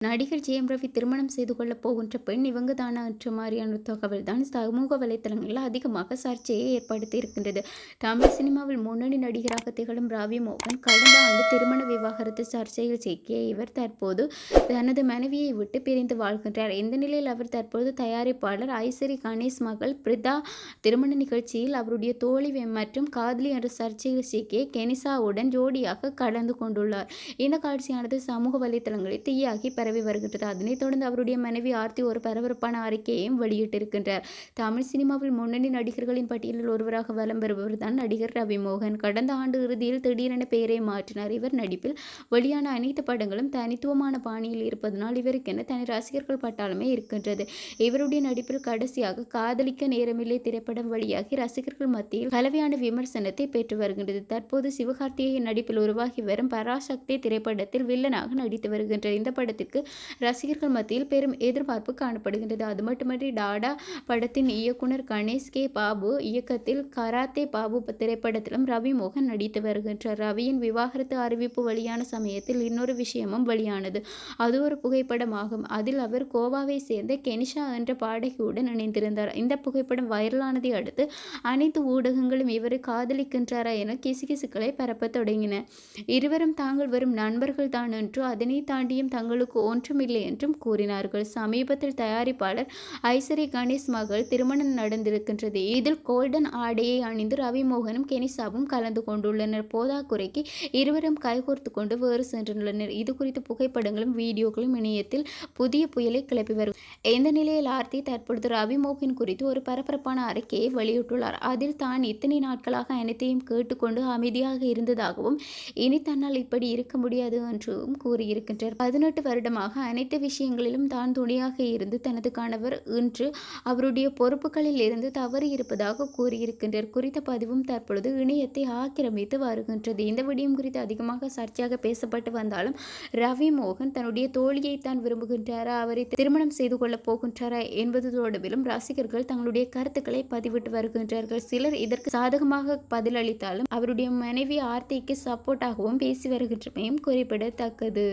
நடிகர் ஜெயம் ரவி திருமணம் செய்து கொள்ளப் போகின்ற பெண் இவங்க தானா என்ற மாதிரியான தகவல் தான் சமூக வலைத்தளங்களில் அதிகமாக சர்ச்சையை ஏற்படுத்தி இருக்கின்றது. தமிழ் சினிமாவில் முன்னணி நடிகராக திகழும் ரவி மோகன் கடந்த ஆண்டு திருமண விவாகரத்து சர்ச்சையில் சிக்கிய இவர் தற்போது தனது மனைவியை விட்டு பிரிந்து வாழ்கின்றார். இந்த நிலையில் அவர் தற்போது தயாரிப்பாளர் ஐசரி கணேஷ் மகள் பிரிதா திருமண நிகழ்ச்சியில் அவருடைய தோழி மற்றும் காதலி என்ற சர்ச்சையில் சிக்கிய கெனிசாவுடன் ஜோடியாக கலந்து கொண்டுள்ளார். இந்த காட்சியானது சமூக வலைத்தளங்களில் தீயாகி பரவி வருகின்றது. அதனைத் தொடர்ந்து அவருடைய மனைவி ஆர்த்தி ஒரு பரபரப்பான அறிக்கையையும் வெளியிட்டிருக்கின்றார். தமிழ் சினிமாவில் முன்னணி நடிகர்களின் பட்டியலில் ஒருவராக வலம் பெறுபவர் தான் நடிகர் ரவி மோகன். கடந்த ஆண்டு இறுதியில் திடீரென பெயரை மாற்றினார். இவர் நடிப்பில் வெளியான அனைத்து படங்களும் தனித்துவமான பாணியில் இருப்பதனால் இவருக்கென தனி ரசிகர்கள் பட்டாளமே இருக்கின்றது. இவருடைய நடிப்பில் கடைசியாக காதலிக்க நேரமில்லை திரைப்படம் வழியாகி ரசிகர்கள் மத்தியில் கலவையான விமர்சனத்தை பெற்று வருகின்றது. தற்போது சிவகார்த்திகேயன் நடிப்பில் உருவாகி வரும் பராசக்தி திரைப்படத்தில் வில்லனாக நடித்து வருகின்றார். இந்த படத்திற்கு ரசிகர்கள் மத்தியில் பெரும் எதிர்பார்ப்பு காணப்படுகின்றது. அது மட்டுமின்றி டாடா படத்தின் இயக்குனர் கணேஷ் கே பாபு இயக்கத்தில் கராத்தே பாபு திரைப்படத்திலும் ரவி மோகன் நடித்து வருகின்றார். ரவியின் விவாகரத்து அறிவிப்பு வெளியான சமயத்தில் இன்னொரு விஷயமும் வெளியானது. அது ஒரு புகைப்படமாகும். அதில் அவர் கோவாவை சேர்ந்த கெனிஷா என்ற பாடகியுடன் இணைந்திருந்தார். இந்த புகைப்படம் வைரலானதை அடுத்து அனைத்து ஊடகங்களும் இவரை காதலிக்கின்றாரா என கிசுகிசுக்களை பரப்ப தொடங்கின. இருவரும் தாங்கள் வரும் நண்பர்கள் தான் என்று அதனை தாண்டியும் தங்களுக்கு ஒன்றுமில்லை என்றும் கூறினார்கள். சமீபத்தில் தயாரிப்பாளர் ஐசரி கணேஷ் மகள் திருமணம் நடந்திருக்கின்றது. இதில் கோல்டன் ஆடையை அணிந்து ரவி மோகனும் கெனிசாவும் கலந்து கொண்டுள்ளனர். போதாக்குறைக்கு இருவரும் கைகோர்த்து கொண்டு வேறு சென்றுள்ளனர். இது குறித்த புகைப்படங்களும் வீடியோக்களும் இணையத்தில் புதிய புயலை கிளப்பி வரும். இந்த நிலையில் ஆர்த்தி தற்பொழுது ரவி மோகன் குறித்து ஒரு பரபரப்பான அறிக்கையை வெளியிட்டுள்ளார். அதில் தான் இத்தனை நாட்களாக அனைத்தையும் கேட்டுக்கொண்டு அமைதியாக இருந்ததாகவும் இனி தன்னால் இப்படி இருக்க முடியாது என்றும் கூறியிருக்கின்றார். 18 வருடமாக அனைத்து விஷயங்களிலும் தான் துணையாக இருந்து தனது கணவர் இன்று அவருடைய பொறுப்புகளில் இருந்து தவறி இருப்பதாக கூறியிருக்கின்றார். குறித்த பதிவும் தற்பொழுது இணையத்தை ஆக்கிரமித்து வருகின்றது. இந்த விடயம் குறித்து அதிகமாக சர்ச்சையாக பேசப்பட்டு வந்தாலும் ரவி மோகன் தன்னுடைய தோழியை தான் விரும்புகின்றாரா, அவரை திருமணம் செய்து கொள்ளப் போகின்றாரா என்பது தொடர்பிலும் ரசிகர்கள் தங்களுடைய கருத்துக்களை பதிவிட்டு வருகின்றார்கள். சிலர் இதற்கு சாதகமாக பதிலளித்தாலும் அவருடைய மனைவி ஆர்த்திக்கு சப்போர்ட்டாகவும் பேசி வருகின்றமையும் குறிப்பிடத்தக்கது.